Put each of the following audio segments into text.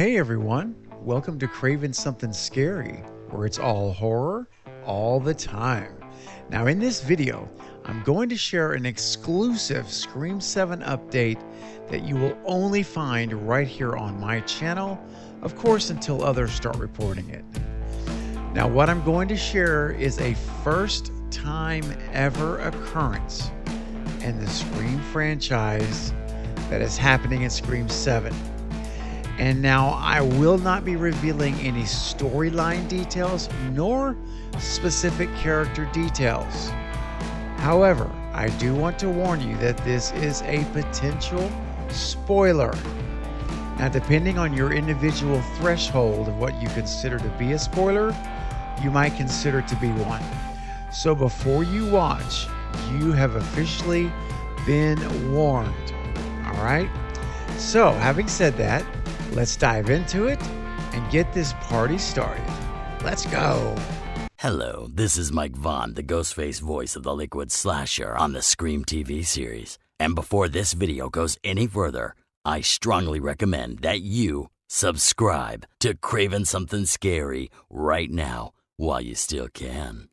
Hey everyone, welcome to Craven Something Scary, where it's all horror, all the time. Now in this video, I'm going to share an exclusive Scream 7 update that you will only find right here on my channel, of course until others start reporting it. Now what I'm going to share is a first time ever occurrence in the Scream franchise that is happening in Scream 7. And now I will not be revealing any storyline details nor specific character details. However, I do want to warn you that this is a potential spoiler. Now, depending on your individual threshold of what you consider to be a spoiler, you might consider it to be one. So before you watch, you have officially been warned. All right? So, having said that, let's dive into it and get this party started. Let's go. Hello, this is Mike Vaughn, the Ghostface voice of the Liquid Slasher on the Scream TV series. And before this video goes any further, I strongly recommend that you subscribe to Craven Something Scary right now while you still can.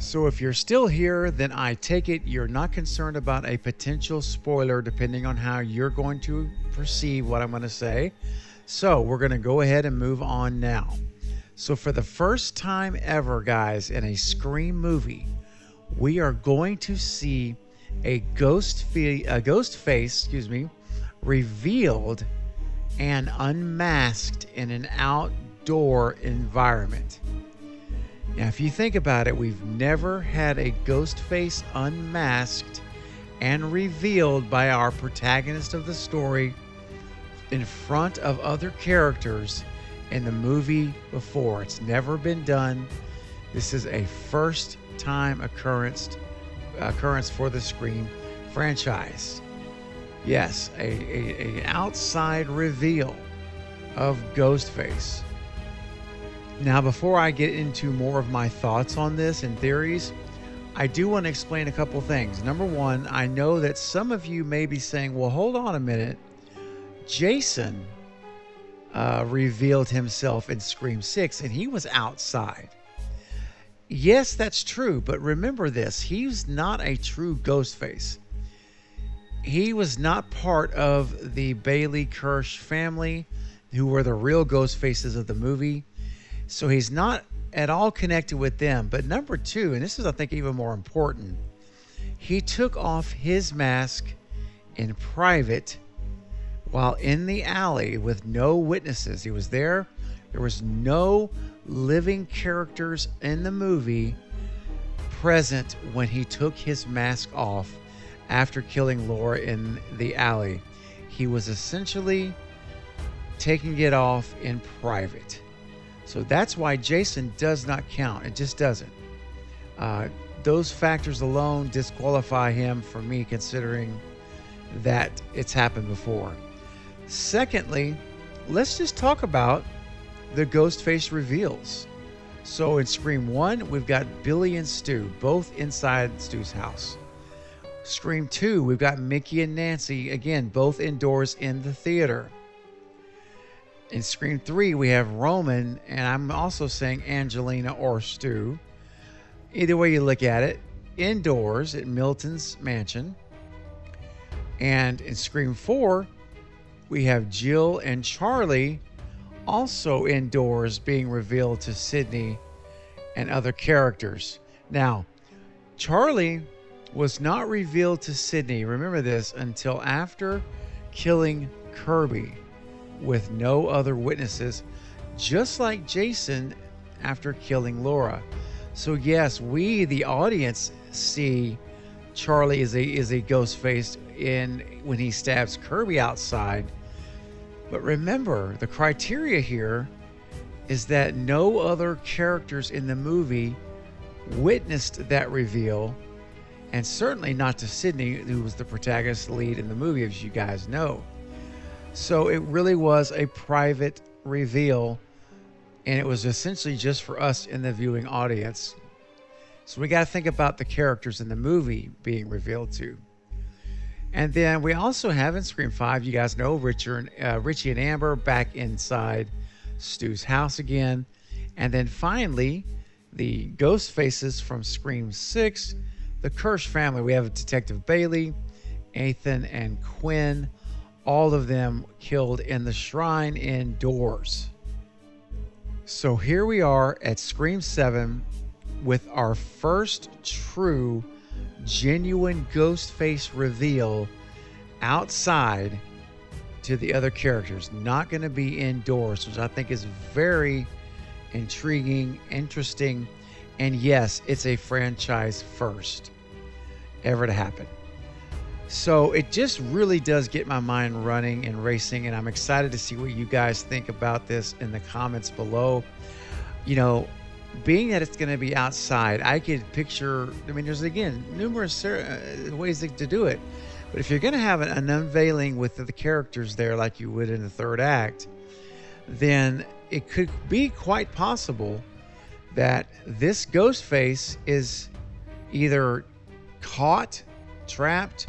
So if you're still here, then I take it you're not concerned about a potential spoiler depending on how you're going to perceive what I'm going to say. So we're going to go ahead and move on now. So for the first time ever, guys, in a Scream movie, we are going to see a ghost face, revealed and unmasked in an outdoor environment. Now, if you think about it, we've never had a ghost face unmasked and revealed by our protagonist of the story in front of other characters in the movie before. It's never been done. This is a first time occurrence for the Scream franchise. Yes, a outside reveal of Ghostface. Now, before I get into more of my thoughts on this and theories, I do want to explain a couple things. Number one, I know that some of you may be saying, well, hold on a minute. Jason revealed himself in Scream 6 and he was outside. Yes, that's true. But remember this, he's not a true Ghostface. He was not part of the Bailey Kirsch family, who were the real Ghostfaces of the movie. So he's not at all connected with them. But number two, and this is, I think, even more important, he took off his mask in private while in the alley with no witnesses. He was there. There was no living characters in the movie present when he took his mask off after killing Laura in the alley. He was essentially taking it off in private. So that's why Jason does not count. It just doesn't. Those factors alone disqualify him for me, considering that it's happened before. Secondly, let's just talk about the Ghostface reveals. So in Scream 1, we've got Billy and Stu, both inside Stu's house. Scream 2, we've got Mickey and Nancy, again, both indoors in the theater. In Scream 3, we have Roman, and I'm also saying Angelina or Stu. Either way you look at it, indoors at Milton's mansion. And in Scream 4, we have Jill and Charlie also indoors being revealed to Sidney and other characters. Now, Charlie was not revealed to Sidney, remember this, until after killing Kirby, with no other witnesses, just like Jason after killing Laura. So yes, we, the audience, see Charlie is a ghost face when he stabs Kirby outside. But remember, the criteria here is that no other characters in the movie witnessed that reveal, and certainly not to Sydney, who was the protagonist lead in the movie, as you guys know. So it really was a private reveal, and it was essentially just for us in the viewing audience. So we got to think about the characters in the movie being revealed too. And then we also have in Scream 5, you guys know Richie and Amber back inside Stu's house again. And then finally, the ghost faces from Scream 6, the Kirsch family. We have Detective Bailey, Ethan, and Quinn, all of them killed in the shrine indoors. So here we are at Scream 7 with our first true, genuine ghost face reveal outside to the other characters. Not going to be indoors, which I think is very intriguing, interesting, and yes, it's a franchise first ever to happen. So it just really does get my mind running and racing, and I'm excited to see what you guys think about this in the comments below. You know, being that it's going to be outside, I could picture, I mean, there's again numerous ways to do it. But if you're going to have an unveiling with the characters there like you would in the third act, then it could be quite possible that this ghost face is either caught, trapped,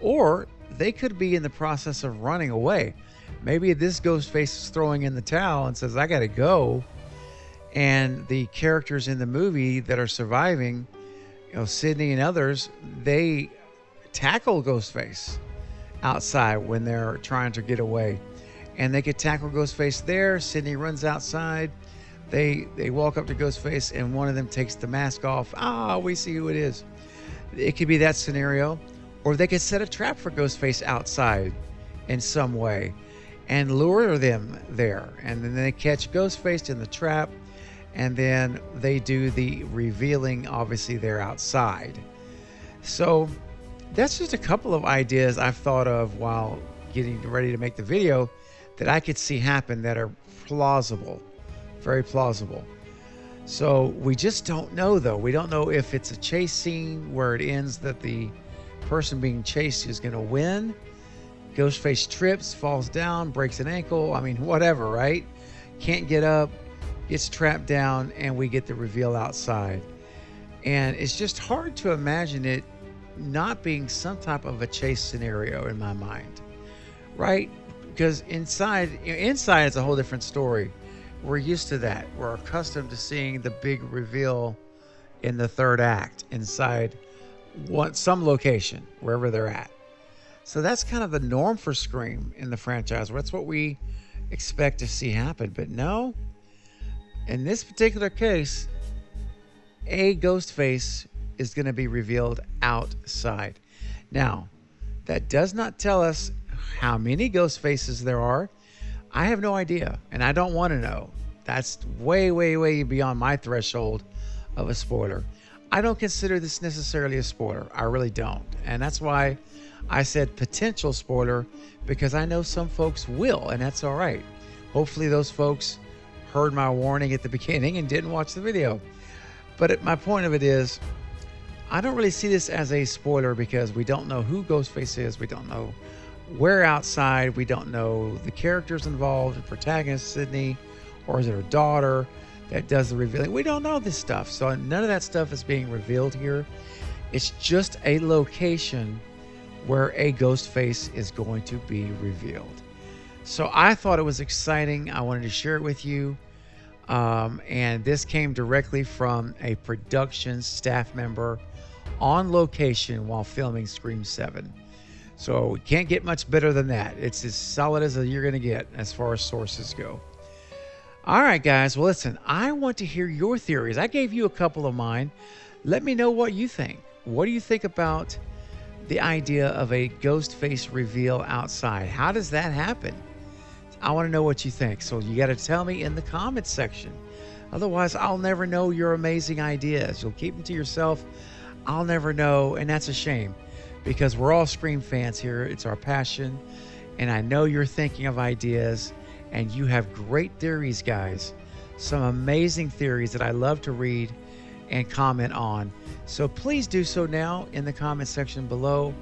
or they could be in the process of running away. Maybe this ghost face is throwing in the towel and says, I got to go. And the characters in the movie that are surviving, you know, Sydney and others, they tackle Ghostface outside when they're trying to get away. And they could tackle Ghostface there. Sydney runs outside. They walk up to Ghostface and one of them takes the mask off. We see who it is. It could be that scenario. Or they could set a trap for Ghostface outside in some way and lure them there. And then they catch Ghostface in the trap. And then they do the revealing, obviously, they're outside. So that's just a couple of ideas I've thought of while getting ready to make the video that I could see happen that are plausible, very plausible. So we just don't know, though. We don't know if it's a chase scene where it ends that the person being chased is going to win. Ghostface trips, falls down, breaks an ankle. I mean, whatever, right? Can't get up. Gets trapped down, and we get the reveal outside. And it's just hard to imagine it not being some type of a chase scenario in my mind, right? Because inside is a whole different story. We're used to that. We're accustomed to seeing the big reveal in the third act inside some location, wherever they're at. So that's kind of the norm for Scream in the franchise. That's what we expect to see happen. But no, in this particular case, a ghost face is going to be revealed outside. Now, that does not tell us how many ghost faces there are. I have no idea, and I don't want to know. That's way, way, way beyond my threshold of a spoiler. I don't consider this necessarily a spoiler. I really don't. And that's why I said potential spoiler, because I know some folks will, and that's all right. Hopefully those folks heard my warning at the beginning and didn't watch the video. But my point of it is, I don't really see this as a spoiler because we don't know who Ghostface is. We don't know where outside. We don't know the characters involved, the protagonist, Sydney, or is it her daughter that does the revealing? We don't know this stuff. So none of that stuff is being revealed here. It's just a location where a ghost face is going to be revealed. So I thought it was exciting. I wanted to share it with you. And this came directly from a production staff member on location while filming Scream 7. So we can't get much better than that. It's as solid as you're going to get as far as sources go. All right, guys. Well, listen, I want to hear your theories. I gave you a couple of mine. Let me know what you think. What do you think about the idea of a ghost face reveal outside? How does that happen? I want to know what you think. So you got to tell me in the comments section. Otherwise, I'll never know your amazing ideas. You'll keep them to yourself. I'll never know. And that's a shame because we're all Scream fans here. It's our passion. And I know you're thinking of ideas and you have great theories, guys. some amazing theories that I love to read and comment on. So please do so now in the comment section below,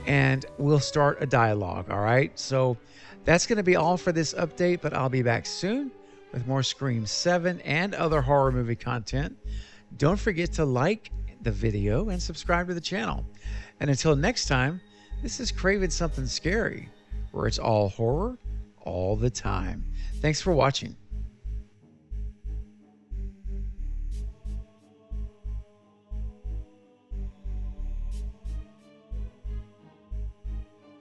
and we'll start a dialogue, all right? So that's going to be all for this update, but I'll be back soon with more Scream 7 and other horror movie content. Don't forget to like the video and subscribe to the channel. And until next time, this is Craven Something Scary, where it's all horror all the time. Thanks for watching.